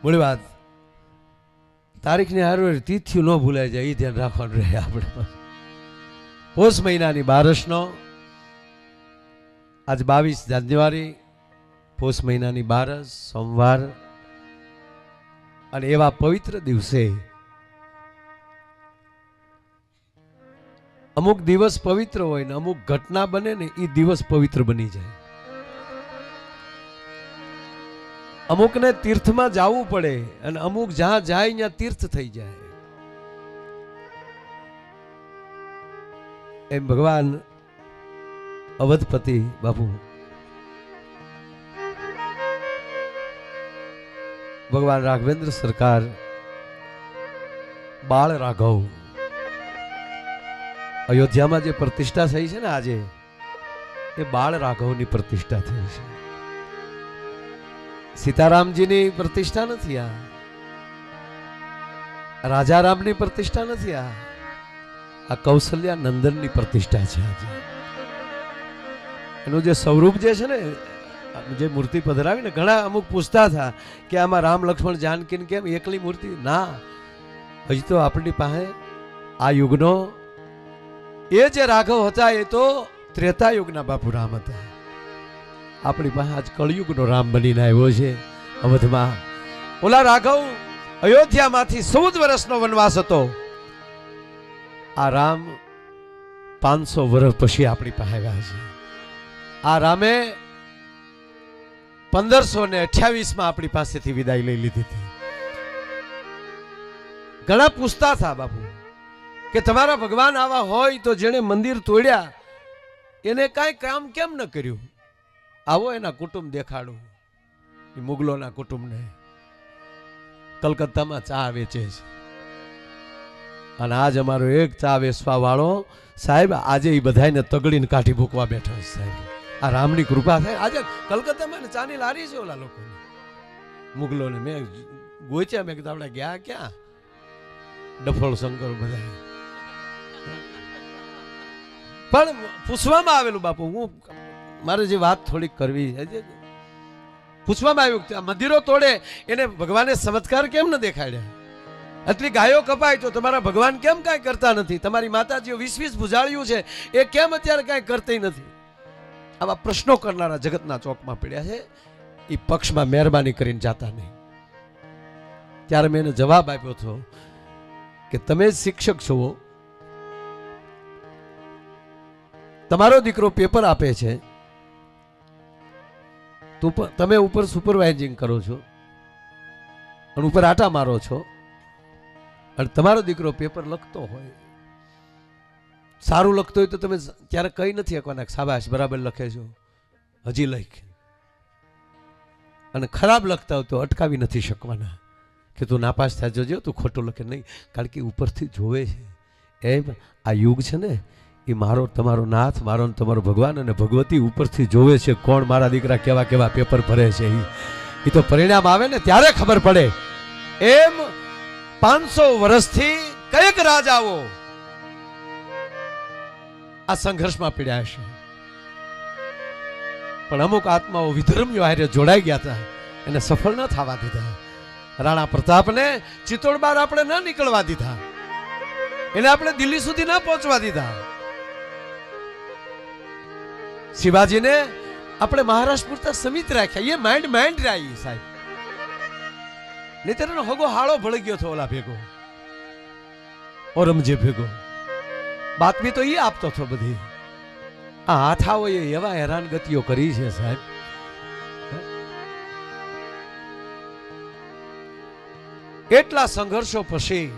મૂળ વાત તારીખની હારું તિથિ ન ભૂલાઈ જાય એ ધ્યાન રાખવાનું રહે આપણે. પોષ મહિનાની બારસનો આજ 22 જાન્યુઆરી પોષ મહિનાની બારસ સોમવાર અને એવા પવિત્ર દિવસે અમુક દિવસ પવિત્ર હોય ને અમુક ઘટના બને ને એ દિવસ પવિત્ર બની જાય. અમુકને તીર્થમાં જવું પડે અને અમુક જ્યાં જાય ત્યાં તીર્થ થઈ જાય. એમ ભગવાન અવધપતિ બાપુ ભગવાન રાઘવેન્દ્ર સરકાર બાળ રાઘવ અયોધ્યામાં જે પ્રતિષ્ઠા થઈ છે ને આજે એ બાળ રાઘવની પ્રતિષ્ઠા થઈ છે. સીતારામજીની પ્રતિષ્ઠા નથી આ, રાજારામની પ્રતિષ્ઠા નથી આ કૌશલ્યા નંદનની પ્રતિષ્ઠા છે આજે. એનું જે સ્વરૂપ જે છે ને જે મૂર્તિ પધરાવી ને ઘણા અમુક પૂછતા હતા કે આમાં રામ લક્ષ્મણ જાનકી કેમ એકલી મૂર્તિ ના, હજી તો આપણી પાસે આ યુગનો એ જે રાઘવ હતા એ તો ત્રેતા યુગના બાપુ રામ હતા. આપણી પાસે આજ કળયુગનો રામ બનીને આવ્યો છે અવધમાં. ઓલા રાઘવ અયોધ્યામાંથી 14 વર્ષનો વનવાસ હતો. આ રામ 500 વર્ષ પછી આપણી પાસે આવ્યા છે. આ રામે 1528 આપણી પાસેથી વિદાય લઈ લીધી હતી. ઘણા પૂછતા હતા બાપુ કે તમારા ભગવાન આવા હોય તો જેણે મંદિર તોડ્યા એને કાંઈ કામ કેમ ન કર્યું? આવો એના કુટુંબ દેખાડો. એ મુગલોના કુટુંબને કલકત્તામાં ચા વેચે છે અને આજ અમારો એક ચા વેચવા વાળો સાહેબ આજે એ બધાને તગડીને કાઢી ભૂકવા બેઠો છે સાહેબ. આ રામની કૃપા થાય. આજે કલકત્તામાં ચાની લારી છે ઓલા લોકોને મુગલોને. મેં ગોચ્યા, મેં કીધું આપણે ગયા ક્યાં? ડફોળ શંકર બધા પણ પૂછવામાં આવેલું બાપુ, હું મારે જે વાત થોડીક કરવી છે. પૂછવામાં આવ્યું કે આ મંદિરો તોડે એને ભગવાને ચમત્કાર કેમ ન દેખાડ્યા? આટલી ગાયો કપાય તો તમારા ભગવાન કેમ કાંઈ કરતા નથી? તમારી માતાજીઓ 20 ભુજાળિયું છે એ કેમ અત્યારે કાંઈ કરતી નથી? આવા પ્રશ્નો કરનારા જગતના ચોકમાં પડ્યા છે. એ પક્ષમાં મહેરબાની કરીને જાતા નહીં. ત્યારે મેં એને જવાબ આપ્યો હતો કે તમે જ શિક્ષક છો, તમારો દીકરો પેપર આપે છે, તમે ઉપર સુપરવાઇઝિંગ કરો છો અને ઉપર આટા મારો છો અને તમારો દીકરો પેપર લખતો હોય, સારું લખતો હોય તો તમે ત્યારે કઈ નથી શકવાના શાબાશ બરાબર લખે છો, હજી લખ. અને ખરાબ લખતા હોય તો અટકાવી નથી શકવાના કે તું નાપાસ થાય જોજો, તું ખોટું લખે નહીં. કારણ કે ઉપરથી જોવે છે. એમ આ યુગ છે ને એ મારો તમારો નાથ, મારો તમારો ભગવાન અને ભગવતી ઉપરથી જોવે છે કોણ મારા દીકરા કેવા કેવા પેપર ભરે છે. એ તો પરિણામ આવે ને ત્યારે ખબર પડે. એમ 500 વર્ષથી કઈક રાજાઓ આ સંઘર્ષમાં પીડ્યા છે પણ અમુક આત્માઓ વિધર્મીઓ હારે જોડાઈ ગયા હતા, એને સફળ ન થવા દીધા. રાણા પ્રતાપને ચિત્તોડ બાર આપણે ન નીકળવા દીધા, એને આપણે દિલ્હી સુધી ન પહોંચવા દીધા. શિવાજીને આપણે મહારાષ્ટ્ર પૂરતા સમિત રાખ્યા. એ માઇન્ડ રહ્યા સાહેબ. નહીતર હગો હાળો ભળી ગયો હતો ઓલા ભેગો, ઔરંગઝેબ ભેગો. બાતમી તો એ આપતો હતો બધી. આ હાથાઓએ એવા હેરાનગતિઓ કરી છે સાહેબ. એટલા સંઘર્ષો પછી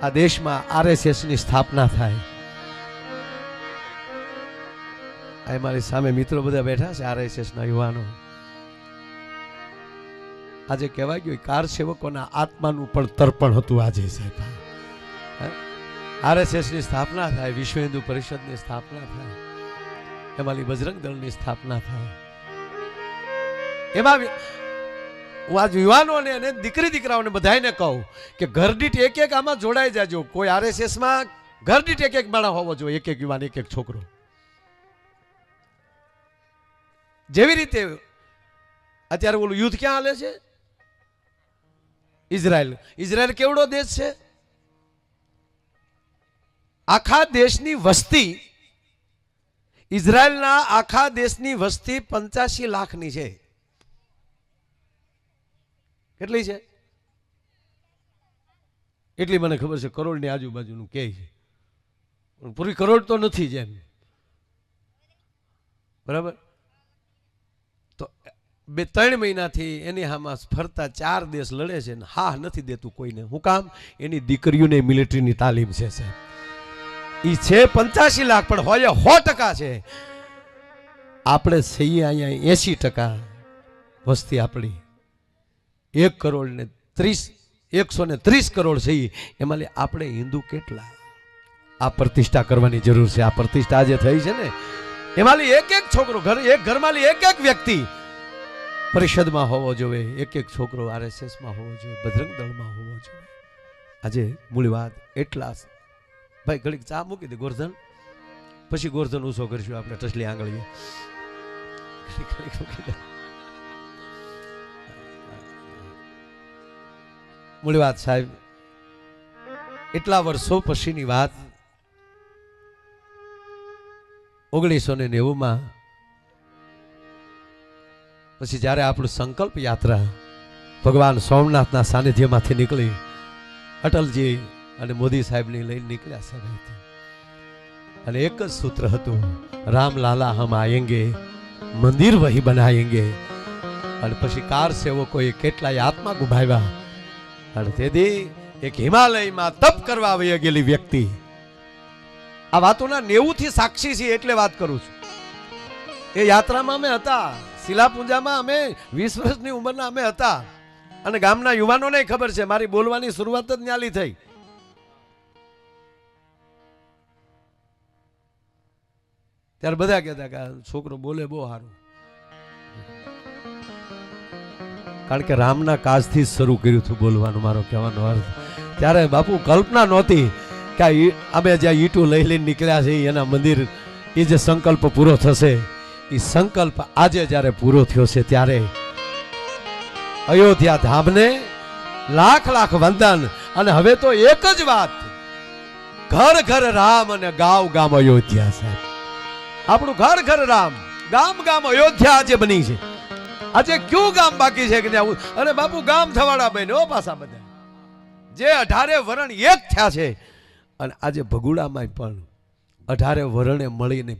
આ દેશમાં RSS ની સ્થાપના થાય. આ મારી સામે મિત્રો બધા બેઠા છે RSS ના યુવાનો. આજે કહેવાય ગયું કાર સેવકોના આત્માનું પણ તર્પણ હતું આજે સાહેબ. RSS ની સ્થાપના થાય, વિશ્વ હિન્દુ પરિષદની સ્થાપના થાય, એમાંની બજરંગ દળની સ્થાપના થાય. એમાં હું આજ યુવાનોને અને દીકરી દીકરાઓને બધાને કહું કે ઘર દીઠ એક આમાં જોડાઈ જાજો. કોઈ RSS માં ઘર દીઠ એક માણસ હોવો જોઈએ, એક યુવાન, એક છોકરો. જેવી રીતે અત્યારે ઓલું યુદ્ધ ક્યાં હાલે છે? ઇઝરાયલ. ઇઝરાયલ કેવડો દેશ છે? આખા દેશની વસ્તી, ઇઝરાયલના આખા દેશની વસ્તી 85 લાખની છે. કેટલી છે? એટલી મને ખબર છે, કરોડની આજુબાજુનું કહે છે, પૂરી કરોડ તો નથી જેમ, બરાબર? તો 2-3 મહિનાથી એની હામાં ફરતા 4 દેશ લડે છે ને હા નથી દેતું કોઈને. શું કામ? એની દીકરીઓને મિલિટરીની તાલીમ છે સાહેબ. એ છે 85 લાખ, પણ હોય 100% છે. આપણે છીએ અહીંયા 80% વસ્તી આપણી. 130 કરોડ છે. એમાં આપણે હિન્દુ કેટલા? આ પ્રતિષ્ઠા કરવાની જરૂર છે. આ પ્રતિષ્ઠા જે થઈ છે ને, એમાં એક છોકરો, એક ઘરમાં એક વ્યક્તિ પરિષદમાં હોવો જોઈએ, એક છોકરો RSSમાં હોવો જોઈએ, બજરંગ દળમાં હોવો જોઈએ. આજે મૂળ વાત એટલા. ભાઈ ઘડીક ચા મૂકી દે ગોરધન, પછી ગોરધન ઊંચો કરીશું આપણે ટસલી આંગળીએ. મૂળ વાત સાહેબ, એટલા વર્ષો પછીની વાત. 1990માં પછી જ્યારે આપણું સંકલ્પ યાત્રા ભગવાન સોમનાથના સાનિધ્યમાંથી નીકળી, અટલજી અને મોદી સાહેબની લઈને નીકળ્યા સાહેબ, અને એક જ સૂત્ર હતું, રામ લાલા હમ આયેંગે, મંદિર વહી બનાયેંગે. અને પછી કાર સેવકોએ કેટલાય આત્મા ગુમાવ્યા. અને તેથી એક હિમાલયમાં તપ કરવા વહી ગયેલી વ્યક્તિ, આ વાતોના 90 થી સાક્ષી છે એટલે વાત કરું છું. એ યાત્રામાં અમે હતા, શિલાપૂજામાં અમે 20 વર્ષની ઉંમરના અમે હતા, અને ગામના યુવાનોને ખબર છે મારી બોલવાની શરૂઆત જ ન્યાલી થઈ. ત્યારે બધા કહેતા કે છોકરો બોલે બહુ સારું, કારણ કે રામના કાજથી શરૂ કર્યું હતું બોલવાનું. મારો કહેવાનો અર્થ, ત્યારે બાપુ કલ્પના નહોતી કે અમે જ્યાં ઈટું લઈ લઈને નીકળ્યા છે એના મંદિર, એ જે સંકલ્પ પૂરો થશે, એ સંકલ્પ આજે જ્યારે પૂરો થયો છે, ત્યારે અયોધ્યા ધામને લાખ લાખ વંદન. અને હવે તો એક જ વાત, ઘર ઘર રામ અને ગામ ગામ અયોધ્યા સાહેબ. આપણું ઘર ઘર રામ, ગામ ગામ અયોધ્યા આજે બની છે. આજે કયું ગામ બાકી છે કે ત્યાં? અને બાપુ ગામ થવાડા બન્યો પાછા બધા, જે 18 વરણ એક થયા છે. અને આજે ભગુડામાં પણ 18 વરણે મળીને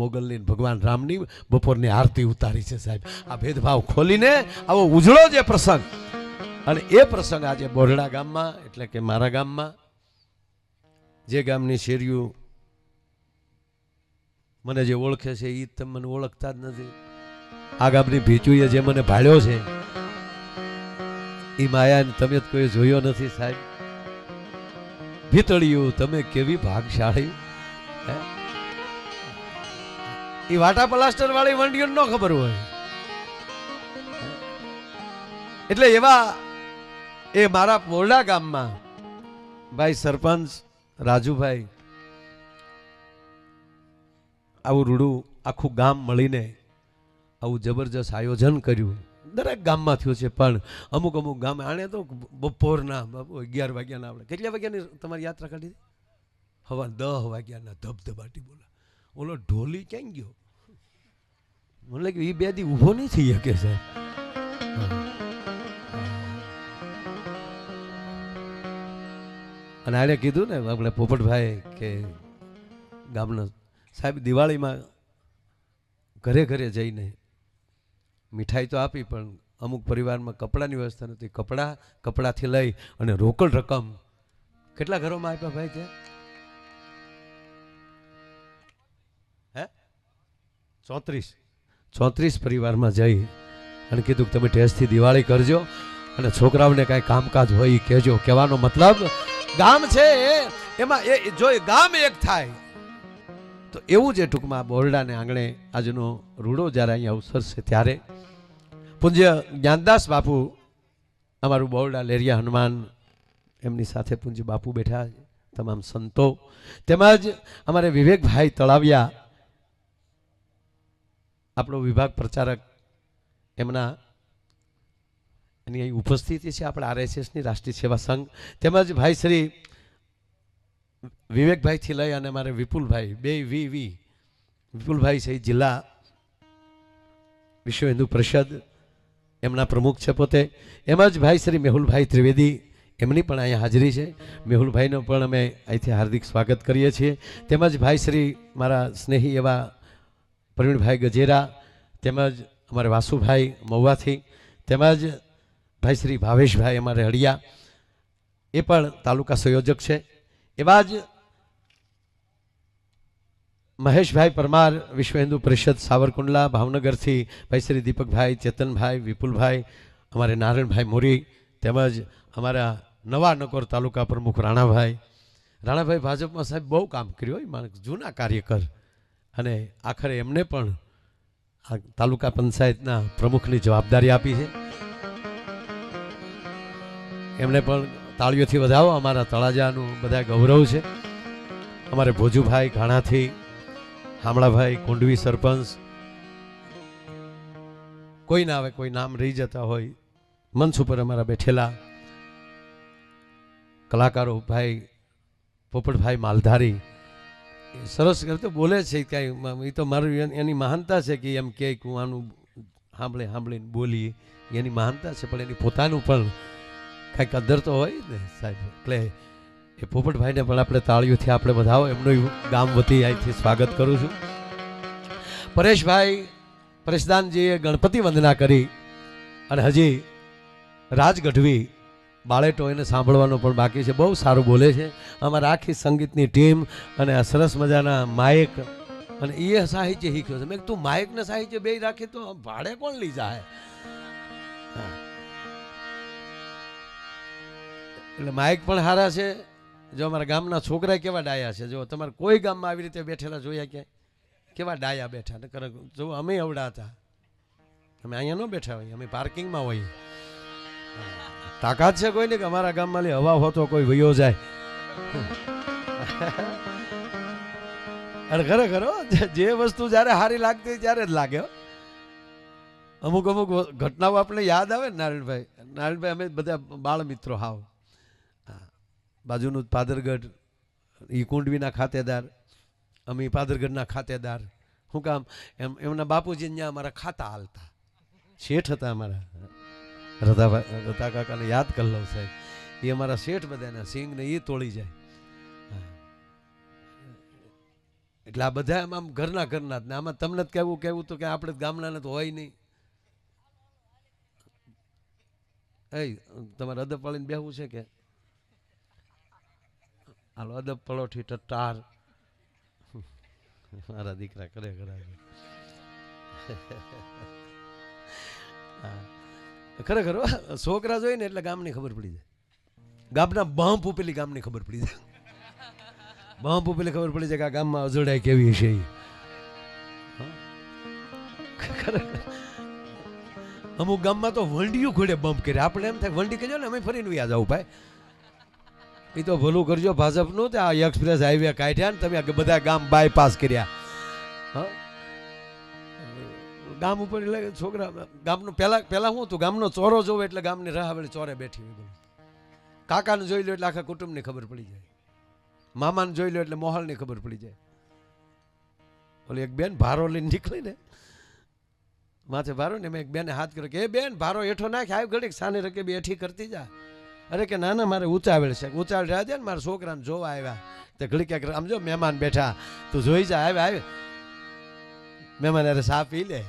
મોગલની ભગવાન રામની બપોરની આરતી ઉતારી છે સાહેબ. આ ભેદભાવ ખોલીને આવો ઉજળો જે પ્રસંગ, અને એ પ્રસંગ આજે બોરડા ગામમાં, એટલે કે મારા ગામમાં, જે ગામની શેરીઓ મને જે ઓળખે છે એ તમે મને ઓળખતા જ નથી. આ ગામની ભીચુએ જે મને ભાળ્યો છે, એ માયાને તમે કોઈ જોયો નથી સાહેબ. ભીતળિયું તમે કેવી ભાગશાળી. એ વાટા પ્લાસ્ટર વાળી વંડીઓ ન ખબર હોય. એટલે એવા એ મારા બોરડા ગામમાં ભાઈ સરપંચ રાજુભાઈ આવું રૂડું આખું ગામ મળીને આવું જબરજસ્ત આયોજન કર્યું. દરેક ગામમાં થયું છે, પણ અમુક ગામ આણે તો બપોરના 11 વાગ્યાના આપણે કેટલા વાગ્યાની તમારી યાત્રા કાઢી હતી? હવા 10 વાગ્યાના ધબધબાટી બોલા. ઓલો ઢોલી ક્યાં ગયો? મને લાગ્યું એ 2 દી ઊભો નહીં થઈ શકે સાહેબ. અને આને કીધું ને આપણે પોપટભાઈ કે ગામના સાહેબ, દિવાળીમાં ઘરે ઘરે જઈને મીઠાઈ તો આપી, પણ અમુક પરિવારમાં કપડાની વ્યવસ્થા નથી. કપડાથી લઈ અને રોકડ રકમ કેટલા ઘરોમાં આપ્યા ભાઈ? ત્યાં 34 પરિવારમાં જઈ અને કીધું કે તમે ટેસ્ટથી દિવાળી કરજો, અને છોકરાઓને કાંઈ કામકાજ હોય એ કહેજો. કહેવાનો મતલબ, ગામ છે એમાં જો ગામ એક થાય તો એવું જ ટૂંકમાં બોરડાને આંગણે આજનો રૂડો જ્યારે અહીંયા અવસર છે, ત્યારે પૂજ્ય જ્ઞાનદાસ બાપુ, અમારું બોરડા લેરિયા હનુમાન, એમની સાથે પૂજ્ય બાપુ બેઠા, તમામ સંતો, તેમજ અમારે વિવેકભાઈ તળાવિયા, આપણો વિભાગ પ્રચારક, એની અહીં ઉપસ્થિતિ છે આપણે RSSની રાષ્ટ્રીય સેવા સંઘ તેમજ ભાઈ શ્રી વિવેકભાઈથી લઈ અને મારે વિપુલભાઈ બે વિપુલભાઈ છે જિલ્લા વિશ્વ હિન્દુ પરિષદ એમના પ્રમુખ છે પોતે. એમ જ ભાઈ શ્રી મેહુલભાઈ ત્રિવેદી એમની પણ અહીંયા હાજરી છે. મેહુલભાઈનો પણ અમે અહીંથી હાર્દિક સ્વાગત કરીએ છીએ. તેમજ ભાઈ શ્રી મારા સ્નેહી એવા પ્રવીણભાઈ ગજેરા, તેમજ અમારે વાસુભાઈ મહુવાથી, તેમજ ભાઈ શ્રી ભાવેશભાઈ અમારે હળિયા એ પણ તાલુકા સંયોજક છે. એવા જ મહેશભાઈ પરમાર વિશ્વ હિન્દુ પરિષદ સાવરકુંડલા ભાવનગરથી ભાઈ શ્રી દીપકભાઈ, ચેતનભાઈ, વિપુલભાઈ, અમારે નારાયણભાઈ મોરી, તેમજ અમારા નવા નકોર તાલુકા પ્રમુખ રાણાભાઈ ભાજપમાં સાહેબ બહુ કામ કર્યું હોય, માણસ જૂના કાર્યકર, અને આખરે એમને પણ આ તાલુકા પંચાયતના પ્રમુખની જવાબદારી આપી છે. એમને પણ તાળીઓથી વધાવો. અમારા તળાજાનું બધા ગૌરવ છે. અમારે ભોજુભાઈ ઘાણાથી, હામળાભાઈ કોંડવી સરપંચ, કોઈ ના આવે કોઈ નામ રહી જતા હોય, મંચ ઉપર અમારા બેઠેલા કલાકારો ભાઈ પોપટભાઈ માલધારી સરસ કરતો બોલે છે. કાંઈ એ તો મારું એની મહાનતા છે કે એમ કે હું આનું સાંભળીને બોલી, એની મહાનતા છે, પણ એની પોતાનું પણ કાંઈક કદર તો હોય ને સાહેબ. એટલે એ પોપટભાઈને પણ આપણે તાળીઓથી આપણે વધાવો. એમનું ગામ વતી અહીંથી સ્વાગત કરું છું. પરેશદાનજીએ ગણપતિ વંદના કરી અને હજી રાજ ગઢવી બાળેટો એને સાંભળવાનો પણ બાકી છે. બહુ સારું બોલે છે. અમારા આખી સંગીતની ટીમ અને આ સરસ મજાના માયક, અને એ સાહિત્ય શીખ્યો છે. મેં તું માયક ને સાહિત્ય બે રાખી તો ભાડે કોણ લઈ જાય? એટલે માયક પણ સારા છે. જો અમારા ગામના છોકરા કેવા ડાયા છે. જો તમારે કોઈ ગામમાં આવી રીતે બેઠેલા જોયા ક્યાંય? કેવા ડાયા બેઠા ને કરે. જો અમે અવડા હતા, અમે અહીંયા ન બેઠા હોઈએ, અમે પાર્કિંગમાં હોઈએ. તાકાત છે કોઈ ને કે અમારા ગામમાં લે હવા હોતો કોઈ વયો જાય? અરે ખરેખર જે વસ્તુ જ્યારે સારી લાગતી ત્યારે જ લાગે. અમુક ઘટનાઓ આપણે યાદ આવે ને. નારાયણભાઈ અમે બધા બાળ મિત્રો હાવ બાજુનું પાદરગઢ, એ કુંડવીના ખાતેદાર, અમે પાદરગઢના ખાતેદાર. શું કામ એમના બાપુજી ત્યાં અમારા ખાતા હાલતા શેઠ હતા. અમારા રતા કાકાને યાદ કરી લઉં સાહેબ. એ અમારા શેઠ બધાના સિંગ ને એ તોડી જાય. એટલે આ બધા આમ ઘરના જ ને. આમાં તમને જ કેવું તો કે આપણે ગામડાને તો હોય નહીં. તમારે અદબ પાડીને બેહવું છે કે હાલો અદબ પલોઠી ટટ્ટાર મારા દીકરા કરે ખરેખર છોકરા જોઈ ને એટલે ગામની ખબર પડી જાય. ગામના બમ્પ ઉપેલી ગામની ખબર પડી જાય. બમ્પ ઉપેલી ખબર પડી જાય કે આ ગામમાં અજોડાય કેવી છે. અમુક ગામમાં તો વંડિયું ખોડે બમ્પ કરે. આપણે એમ થાય વંડી કહેજો ને અમે ફરીને યાદ આવું ભાઈ. એ તો ભલું કરજો ભાજપનું. આ એક્સપ્રેસ હાઈવે કાઢ્યા ને તમે બધા ગામ બાયપાસ કર્યા. ગામ ઉપર એટલે છોકરા ગામનું પહેલા શું હતું, ગામનો ચોરો જોવે એટલે ગામની રાહવળી ચોરે બેઠી હોય. કાકાને જોઈ લો એટલે આખા કુટુંબની ખબર પડી જાય. મામાને જોઈ લો એટલે મોહલની ખબર પડી જાય. ઓલી એક બેન ભારો લઈને નીકળી ને માથે ભારો ને મેં એક બેને હાથ કર્યો કે એ બેન ભારો હેઠો નાખ, આવી ઘડીક સાની રકે બે હેઠી કરતી જા. અરે કે ના મારે ઉચાવેલ છે. ઉચાવેલ રહ્યા દે ને મારા છોકરાને જોવા આવ્યા. તે ઘડી ક્યાંક આમ જો મહેમાન બેઠા તું જોઈ જા. આવે મહેમાન અરે સા પી લે.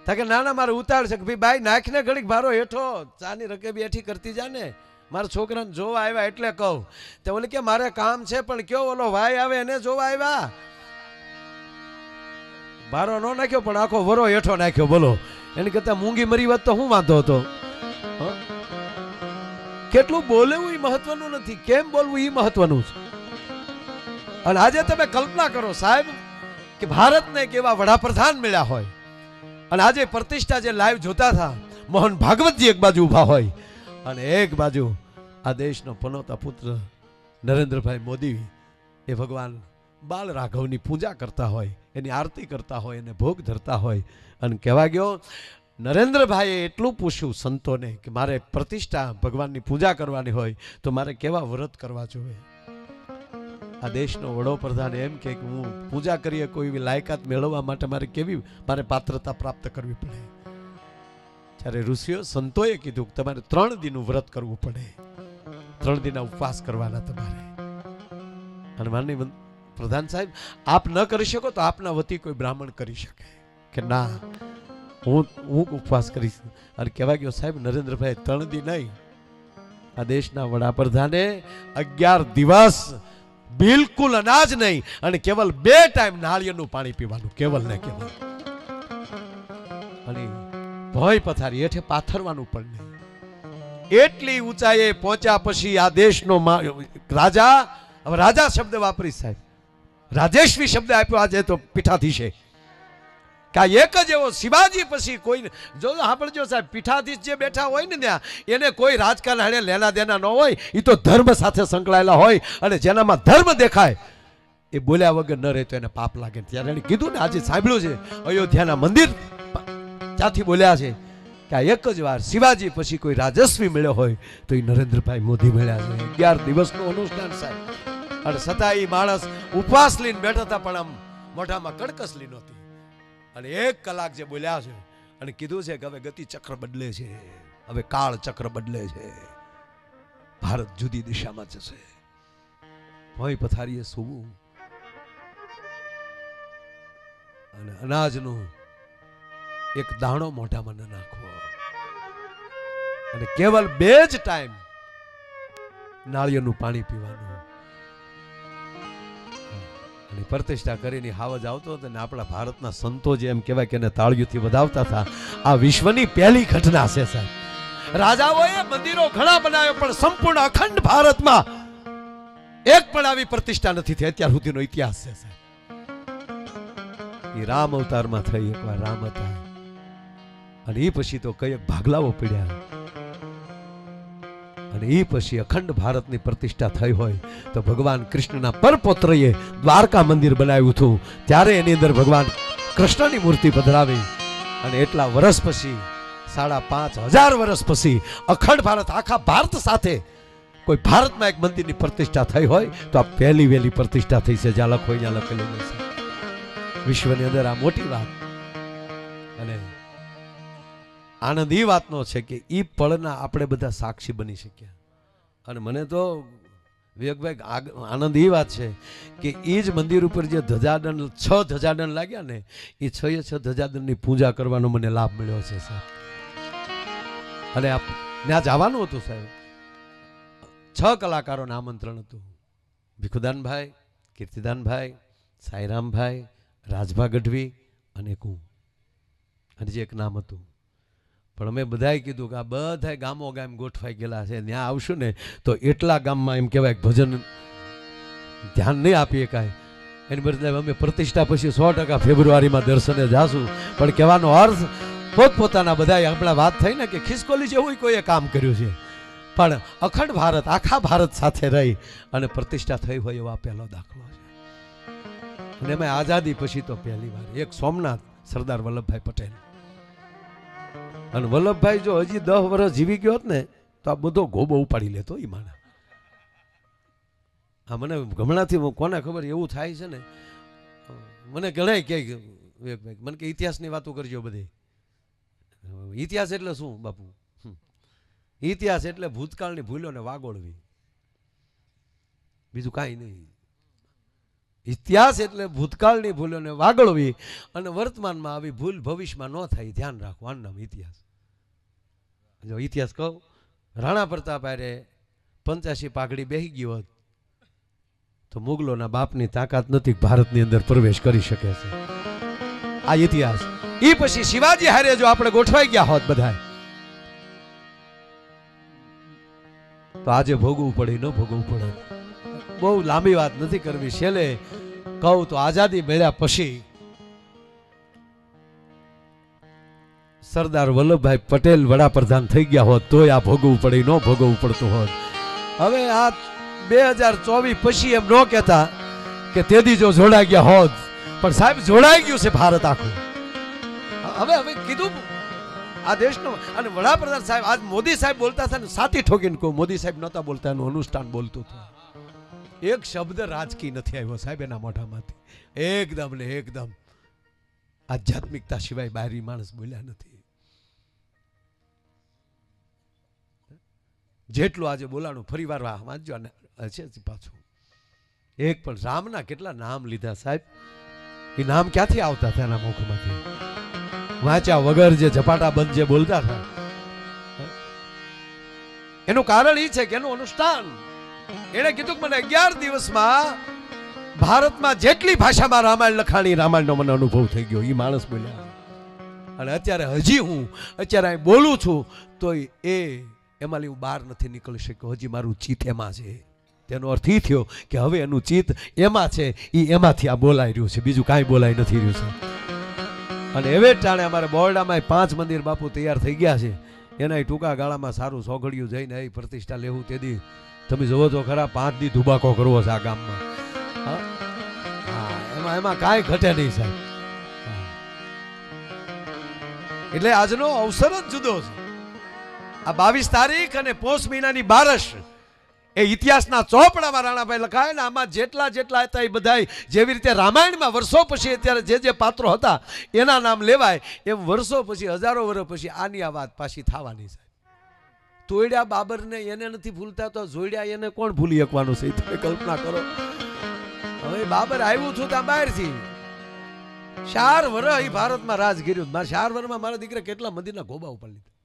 કે ના મારે ઉતાવળ છે કે ભાઈ બાઈ નાખને ઘડીક ભારો હેઠો, ચાની રકે બે હેઠી કરતી જા ને, મારા છોકરાને જોવા આવ્યા એટલે કહું. તો ઓલી કે મારે કામ છે પણ કયો ઓલો ભાઈ આવે એને જોવા આવ્યા. ભારો ન નાખ્યો પણ આખો વરો હેઠો નાખ્યો. બોલો એની કરતા મૂંગી મરી વાત તો શું વાંધો હતો? કેટલું બોલવું એ મહત્વનું નથી, કેમ બોલવું એ મહત્વનું છે. અને આજે તમે કલ્પના કરો સાહેબ કે ભારતને કેવા વડાપ્રધાન મળ્યા હોય અને આજે પ્રતિષ્ઠા જે લાઈવ જોતા હતા, મોહન ભાગવતજી એક બાજુ ઉભા હોય અને એક બાજુ આ દેશનો પનોતા પુત્ર નરેન્દ્રભાઈ મોદી એ ભગવાન બાલ રાઘવની પૂજા કરતા હોય, એની આરતી કરતા હોય, એને ભોગ ધરતા હોય અને કહેવા ગયો નરેન્દ્રભાઈએ એટલું પૂછ્યું સંતોને કે મારે પ્રતિષ્ઠા ભગવાનની પૂજા કરવાની હોય તો મારે કેવા વ્રત કરવા જોઈએ. આ દેશનો વડોપ્રધાન એમ કે હું પૂજા કરીએ કોઈ એવી લાયકાત મેળવવા માટે મારે પાત્રતા પ્રાપ્ત કરવી પડે. ત્યારે ઋષિઓ સંતોએ કીધું કે તમારે 3 દિનનું વ્રત કરવું પડે, 3 દિનના ઉપવાસ કરવાના તમારે. અને માનનીય પ્રધાન સાહેબ, આપ ન કરી શકો તો આપના વતી કોઈ બ્રાહ્મણ કરી શકે કે ના હું ઉપવાસ કરીશ. અને કહેવા ગયો સાહેબ નરેન્દ્રભાઈ 3 દિન નહીં, આ દેશના વડાપ્રધાને 11 દિવસ બિલકુલ અનાજ નહીં અને કેવલ 2 ટાઈમ નાળિયેરનું પાણી પીવાનું, કેવલ ને કેવલ. અને ભોય પથારી હેઠે પાથરવાનું પણ નહીં. એટલી ઊંચાઈએ પહોંચ્યા પછી આ દેશનો રાજા, હવે રાજા શબ્દ વાપરી સાહેબ, રાજેશ્વી શબ્દ આપ્યો આજે તો પીઠાધીશે. એક જ એવો શિવાજી પછી કોઈ જો સાંભળજો સાહેબ, પીઠાધીશ જે બેઠા હોય ને ત્યાં એને કોઈ રાજકારણ હારે લેના દેના ન હોય, એ તો ધર્મ સાથે સંકળાયેલા હોય. અને જેનામાં ધર્મ દેખાય એ બોલ્યા વગર ન રહે તો એને પાપ લાગે. ત્યારે એને કીધું ને, આજે સાંભળ્યું છે અયોધ્યાના મંદિર ત્યાંથી બોલ્યા છે કે આ એક જ વાર શિવાજી પછી કોઈ રાજસ્વી મળ્યો હોય તો એ નરેન્દ્રભાઈ મોદી મળ્યા છે. 11 દિવસનું અનુષ્ઠાન સાહેબ. અને છતાં એ માણસ ઉપવાસ લઈને બેઠા હતા પણ આમ મોઢામાં કડકસલી નહોતી. અને 1 કલાક જે બોલ્યા છે અને કીધું છે કે હવે ગતિ ચક્ર બદલે છે, હવે કાળ ચક્ર બદલે છે, ભારત જુદી દિશામાં જશે. ભોય પથારીએ સૂવું અને અનાજનું એક દાણો મોઢામાં ન નાખવો અને કેવલ 2 જ ટાઈમ નાળિયેરનું પાણી પીવાનું. પ્રતિષ્ઠા કરીને હાવજ આવતો હતો ને આપણા ભારતના સંતો જે એમ કહેવાય કે એને તાળીઓથી વધાવતા હતા. આ વિશ્વની પહેલી ઘટના છે સાહેબ. રાજાઓએ મંદિરો ઘણા બનાવ્યો પણ સંપૂર્ણ અખંડ ભારતમાં એક પણ આવી પ્રતિષ્ઠા નથી થઈ. અત્યાર સુધીનો ઇતિહાસ છે સાહેબ. એ રામ અવતારમાં થઈ એકવાર રામ હતા અને એ પછી તો કઈક ભાગલાઓ પડ્યા અને એ પછી અખંડ ભારતની પ્રતિષ્ઠા થઈ હોય તો ભગવાન કૃષ્ણના પરપોત્રએ દ્વારકા મંદિર બનાવ્યું હતું. ત્યારે એની અંદર ભગવાન કૃષ્ણની મૂર્તિ પધરાવી અને એટલા વર્ષ પછી 5,500 વર્ષ પછી અખંડ ભારત, આખા ભારત સાથે કોઈ ભારતમાં એક મંદિરની પ્રતિષ્ઠા થઈ હોય તો આ પહેલી વહેલી પ્રતિષ્ઠા થઈ છે. જ્યાં લખો ત્યાં લખેલું છે વિશ્વની અંદર. આ મોટી વાત અને આનંદ એ વાતનો છે કે એ પળના આપણે બધા સાક્ષી બની શક્યા. અને મને તો વિવેકભાઈ આનંદ એ વાત છે કે એ જ મંદિર ઉપર જે ધજાદંડ 6 ધજાદંડ લાગ્યા ને એ 6 ધજાદંડની પૂજા કરવાનો મને લાભ મળ્યો છે સાહેબ. અને ત્યાં જવાનું હતું સાહેબ. 6 કલાકારોને આમંત્રણ હતું. ભીખુદાનભાઈ, કીર્તિદાનભાઈ, સાઈરામભાઈ, રાજભા ગઢવી અને હું. અને જે એક નામ હતું પણ અમે બધાએ કીધું કે આ બધા ગામો ગામ ગોઠવાઈ ગયેલા છે, ત્યાં આવશું ને તો એટલા ગામમાં એમ કહેવાય ભજન ધ્યાન નહીં આપીએ કાંઈ. એની બદલે અમે પ્રતિષ્ઠા પછી 100% ફેબ્રુઆરીમાં દર્શને જાશું. પણ કહેવાનો અર્થ પોતપોતાના બધા આપણા વાત થઈ ને કે ખિસકોલી જેવું કોઈએ કામ કર્યું છે પણ અખંડ ભારત, આખા ભારત સાથે રહી અને પ્રતિષ્ઠા થઈ હોય એવો પહેલો દાખલો છે. અને એમાં આઝાદી પછી તો પહેલી વાર એક સોમનાથ સરદાર વલ્લભભાઈ પટેલ. અને વલ્લભભાઈ જો હજી 10 વર્ષ જીવી ગયો હોત ને તો આ બધો ગોબો ઉપાડી લેતો. એ માને આ મને હમણાંથી કોને ખબર એવું થાય છે ને, મને ઘણા કે મને કે ઇતિહાસની વાતો કરજો બધી. ઇતિહાસ એટલે શું બાપુ? ઇતિહાસ એટલે ભૂતકાળની ભૂલોને વાગોળવી, બીજું કાંઈ નહીં. ઇતિહાસ એટલે ભૂતકાળની ભૂલોને વાગોળવી અને વર્તમાનમાં આવી ભૂલ ભવિષ્યમાં ન થાય ધ્યાન રાખવું. આનું નામ ઇતિહાસ. જો ઇતિહાસ કહું, રાણા પ્રતાપ આરે 85 પાઘડી બેહી ગયો હોત તો મુગલોના બાપની તાકાત નથી ભારતની અંદર પ્રવેશ કરી શકે છે. આ ઇતિહાસ. એ પછી શિવાજી હારે જો આપણે ગોઠવાઈ ગયા હોત બધા તો આજે ભોગવવું પડે, ન ભોગવવું પડે. બહુ લાંબી વાત નથી કરવી. છેલ્લે કહું તો આઝાદી મળ્યા પછી સરદાર વલ્લભભાઈ પટેલ વડાપ્રધાન થઈ ગયા હોત તોય આ ભોગવવું પડે, ન ભોગવવું પડતું હોત. હવે આ 2024 પછી એમ ન કહેતા કે તેદી જો જોડાઈ ગયા હોત, પણ સાહેબ જોડાઈ ગયું છે ભારત આખું. હવે કીધું આ દેશનો અને વડાપ્રધાન સાહેબ આજ મોદી સાહેબ બોલતા હતા ને સાથી ઠોકીને કહું, મોદી સાહેબ નહોતા બોલતા, એનું અનુષ્ઠાન બોલતું હતું. એક શબ્દ રાજકીય નથી આવ્યો સાહેબ એના મોઢામાંથી. એકદમ ને એકદમ આધ્યાત્મિકતા સિવાય બહારી માણસ બોલ્યા નથી. જેટલું આજે બોલાણું ફરી વાર વાંચજો હશે પાછું. એક પણ રામના કેટલા નામ લીધા સાહેબ, એ નામ ક્યાંથી આવતા હતા એના મુખમાંથી? વાંચ્યા વગર જે ઝપાટા બંધ જે બોલતા હતા. એનું કારણ એ છે કે એનું અનુષ્ઠાન. એને કીધું કે મને 11 દિવસમાં ભારતમાં જેટલી ભાષામાં રામાયણ લખાણી, રામાયણનો મને અનુભવ થઈ ગયો. એ માણસ બોલ્યા. અને અત્યારે હજી હું અત્યારે અહીં બોલું છું તો એ એમાંથી હું બહાર નથી નીકળી શક્યો. હજી મારું ચિત્ત એમાં છે. તેનો અર્થ એ થયો કે હવે એનું ચિત્ત એમાં છે, એ એમાંથી આ બોલાઈ રહ્યું છે, બીજું કાંઈ બોલાઈ નથી રહ્યું છે. અને એવે જ ટાણે અમારે બોરડામાં 5 મંદિર બાપુ તૈયાર થઈ ગયા છે. એના ટૂંકા ગાળામાં સારું સોગડિયું જઈને એ પ્રતિષ્ઠા લેવું. તેથી તમે જોવો તો ખરા 5 દી ધુબાકો કરવો છે આ ગામમાં. એમાં કાંઈ ઘટે નહીં સાહેબ. એટલે આજનો અવસર જ જુદો છે. આ 22 તારીખ અને પોષ મહિનાની 12 એ ઇતિહાસના ચોપડામાં રાણાભાઈ લખાય ને આમાં જેટલા હતા એ બધા જેવી રીતે રામાયણમાં વર્ષો પછી અત્યારે જે પાત્રો હતા એના નામ લેવાય, એમ વર્ષો પછી, હજારો વર્ષ પછી આની આ વાત પાછી થવાની છે. તોડ્યા બાબરને એને નથી ભૂલતા તો જોડ્યા એને કોણ ભૂલી શકવાનું છે? તમે કલ્પના કરો. હવે બાબર આવ્યું છું ત્યાં બહારથી 4 વર્ષ એ ભારતમાં રાજ કર્યું. 4 વર્ષમાં મારા દીકરા કેટલા મંદિરના ગોબા ઉપર લીધા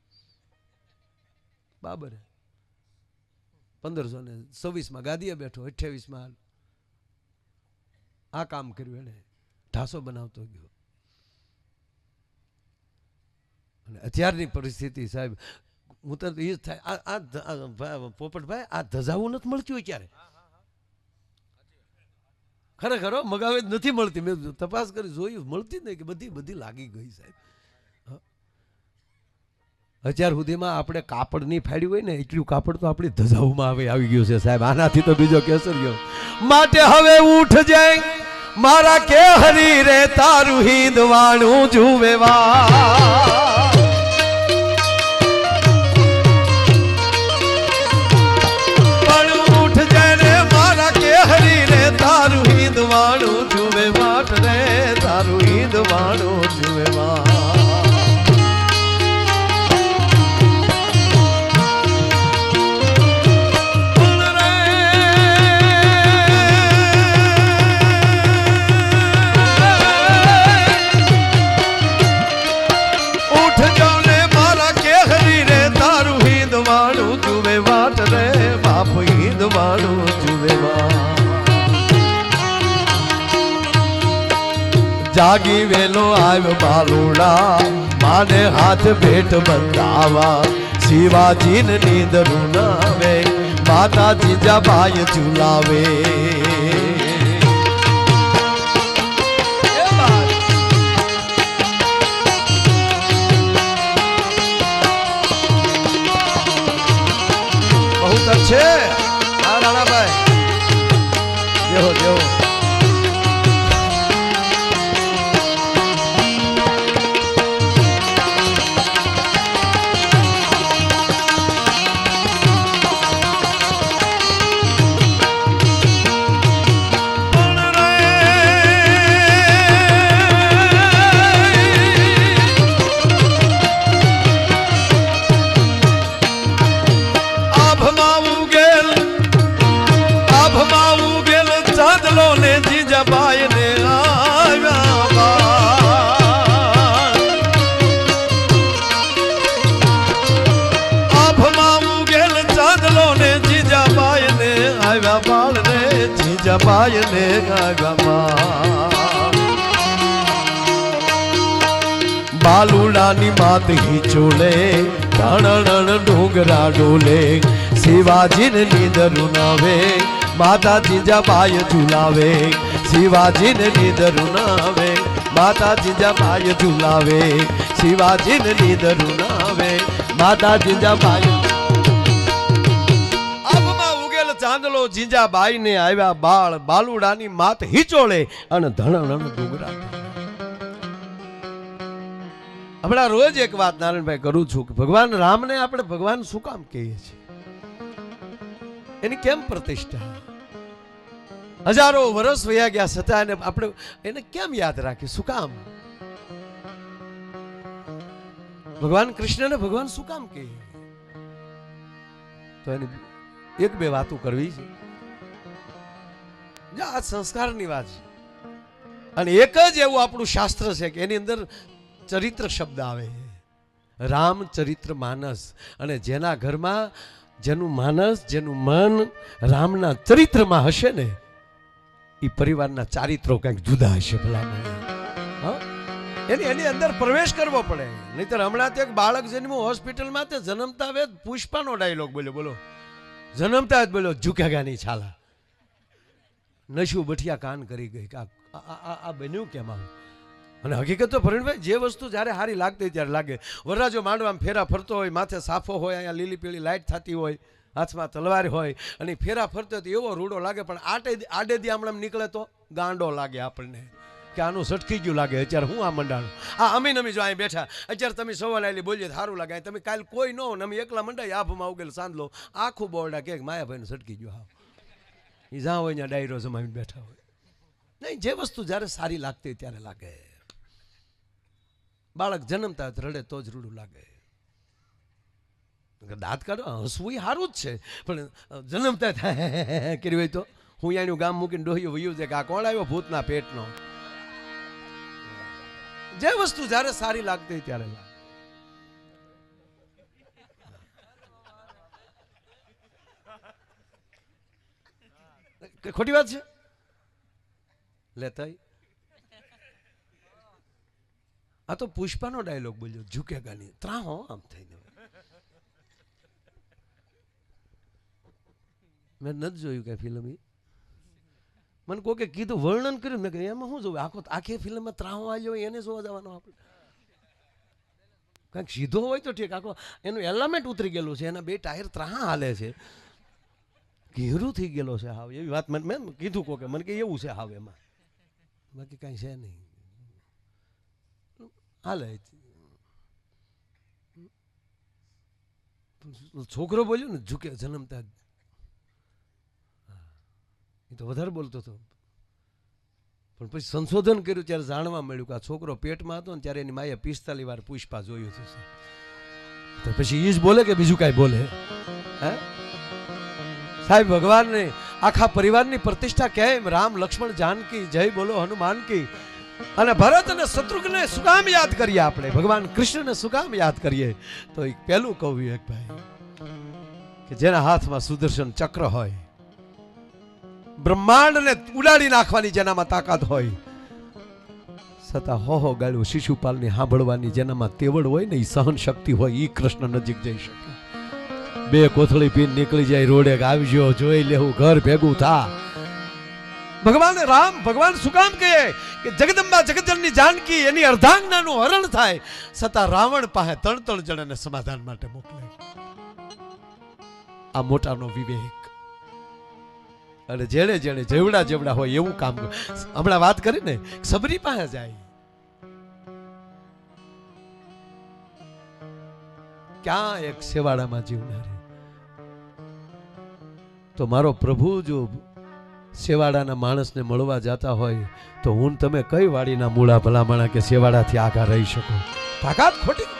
બાબરે. 1526માં ગાદીએ બેઠો, 28માં આ કામ કર્યું. એને ઢાસો બનાવતો ગયો. અને અત્યારની પરિસ્થિતિ સાહેબ, હું તો એ જ થાય પોપટભાઈ, આ ધજાવું નથી મળતી હોય ક્યારે? ખરેખર મગાવે જ નથી મળતી. મેં તપાસ કરી જોયું, મળતી જ નહીં, કે બધી લાગી ગઈ સાહેબ. અત્યાર સુધીમાં આપણે કાપડ નહીં ફાડ્યું હોય ને એટલું કાપડ તો આપણી ધજાઓમાં આવી ગયું છે સાહેબ. આનાથી તો બીજો કેસરિયો. માટે હવે ઉઠ જાય મારા કે હરી રે તારું હિંદવાણું જુવેવા. પણ ઉઠ જાય રે મારા કે હરી રે તારું હિંદવાણું જુવે વાટ રે તારું હિંદવાણું જુવેવા. જાગી વેલો આવ્યો બાલુડા, માને હાથ ભેટ બંધાવા. શિવાજીને નીંદરું નાવે, માતા જીજાબાઈ ઝુલાવે. બહુ તક છે આ રાણાભાઈ. જેવો જેવો બાયને ગાગમાં બાલુડાની માત હિચોલે, ધણણ ડુંગરા ડોલે. શિવાજીને નીંદરું નાવે, માતા જીજાબાઈ ઝુલાવે. શિવાજીને નીંદરું નાવે, માતા જીજાબાઈ ઝુલાવે. શિવાજીને નીંદરું નાવે, માતા જીજાબાઈ. ચાંદલો જીજાબાઈ ને આવ્યા બાળ, બાલુડાની માત હિચોળે અને ધણણ ડુંગરા. હમણાં રોજ એક વાત નારાયણભાઈ કરું છું કે ભગવાન રામને આપણે ભગવાન શું કામ કહીએ છીએ, એની કેમ પ્રતિષ્ઠા? હજારો વર્ષ વયા ગયા છતાં આપણે એને કેમ યાદ રાખીએ, શું કામ? ભગવાન કૃષ્ણને ભગવાન શું કામ કહીએ? તો એની એક બે વાતો કરવી છે. આ સંસ્કારની વાત છે. અને એક જ એવું આપણું શાસ્ત્ર છે કે એની અંદર ચરિત્ર શબ્દ આવે, રામ ચરિત્ર માનસ. અને જેના ઘરમાં જેનું માનસ, જેનું મન રામના ચરિત્રમાં હશે ને, એ પરિવારના ચારિત્રો કંઈક જુદા હશે. ભલા એની અંદર પ્રવેશ કરવો પડે. નહીતર હમણાં એક બાળક જન્મ્યું હોસ્પિટલમાં, તે જન્મતા હવે પુષ્પાનો ડાયલોગ બોલ્યો, બોલો જન્મતા જ બોલ્યો, ઝુકેગા નહીં છાલા. નશું બઠિયા કાન કરી ગઈ કે આ બન્યું કેમ આવું? અને હકીકત તો પ્રવીણભાઈ, જે વસ્તુ જ્યારે હારી લાગતી ત્યારે લાગે. વરરાજો માંડવામાં ફેરા ફરતો હોય, માથે સાફો હોય, અહીંયા લીલી પીળી લાઈટ થતી હોય, હાથમાં તલવાર હોય, અને ફેરા ફરતો તો એવો રૂડો લાગે. પણ આડેદી આમણામ નીકળે તો ગાંડો લાગે આપણને કે આનું સટકી ગયું લાગે. અત્યારે હું આ મંડાણું, આ અમી નમી જો અહીં બેઠા, અત્યારે તમે સવાલ આવેલી બોલીએ સારું લાગે. તમે કાલ કોઈ ન હો ને અમે એકલા મંડાઈ આભમાં ઉગેલ સાંધલો આખું બોરડા કે માયાભાઈનું સટકી ગયું. હા, એ જ્યાં હોય ત્યાં ડાયરો જમાવીને બેઠા હોય. નહીં, જે વસ્તુ જ્યારે સારી લાગતી ત્યારે લાગે. બાળક જન્મતા રડે તો જ રૂડું લાગે. દાંત કાઢો, હસવું સારું જ છે, પણ જન્મતા થાય કરી હોય તો હું અહીંનું ગામ મૂકીને ડોહ્યું વયું છે કે આ કોણ આવ્યો ભૂતના પેટનો. જે વસ્તુ જ્યારે સારી લાગતી ત્યારે લાગે. ખોટી વાત છે લેતા. આ તો પુષ્પાનો ડાયલોગ બોલ્યો, ઝુકેગા નહીં. ત્રાહો આમ થઈને મેં નથી જોયું કે ફિલ્મ. મને કોકે કીધું, વર્ણન કર્યું, મેં કહ્યું એમાં શું જોયું? આખી ફિલ્મમાં ત્રાહો આવ્યો એને જોવા જવાનો આપણે? કંઈક સીધો હોય તો ઠીક, આખો એનું એલામેન્ટ ઉતરી ગયેલું છે, એના બે ટાયર ત્રાહા હાલે છે, ઘેરું થઈ ગયેલો છે હાવ. એવી વાત મેં કીધું કોકે, મને કે એવું છે હાવ એમાં, બાકી કાંઈ છે નહીં, હાલે. છોકરો બોલ્યો ને ઝુકે જન્મતા, એ તો વધારે બોલતો હતો. પણ પછી સંશોધન કર્યું ત્યારે જાણવા મળ્યું કે આ છોકરો પેટમાં હતો ને ત્યારે એની માએ 45 વાર પુષ્પા જોયું હતું. તો પછી એ જ બોલે કે બીજું કાંઈ બોલે? હે સાહેબ, ભગવાનને આખા પરિવારની પ્રતિષ્ઠા કેમ? રામ લક્ષ્મણ જાનકી જય બોલો હનુમાન કી. અને ભરત અને શત્રુઘ્નને શું કામ યાદ કરીએ આપણે? ભગવાન કૃષ્ણને શું કામ યાદ કરીએ? તો એક પહેલું કહું એક ભાઈ કે જેના હાથમાં સુદર્શન ચક્ર હોય, બ્રહ્માંડને ઉડાડી નાખવાની જેનામાં તાકાત હોય, છતાં હો ગાળ્યું શિશુપાલની સાંભળવાની જેનામાં તેવડ હોય ને, એ સહન શક્તિ હોય, એ કૃષ્ણ નજીક જઈ શકે. બે કોથળી પીને નીકળી જાય રોડે, આવજો જોઈ લેવું, ઘર ભેગું થા. ભગવાન રામ ભગવાન શું કામ કહે કે જગદંબા જગતજનની જાનકી એની અર્ધાંગનાનું હરણ થાય, છતાં રાવણ પાસે 3 જણાને સમાધાન માટે મોકલે. આ મોટાનો વિવેક. અને જેણે જેણે જેવડા જેવડા હોય એવું કામ. હમણાં વાત કરી ને, સબરી પાસે જાય, ક્યાં એક સેવાડામાં જીવનારી. તો મારો પ્રભુ જો સેવાડાના માણસને મળવા જતા હોય તો હું તમે કઈ વાડીના મૂળા ભલામણા કે સેવાડાથી આગા રહી શકો? તાકાત ખોટી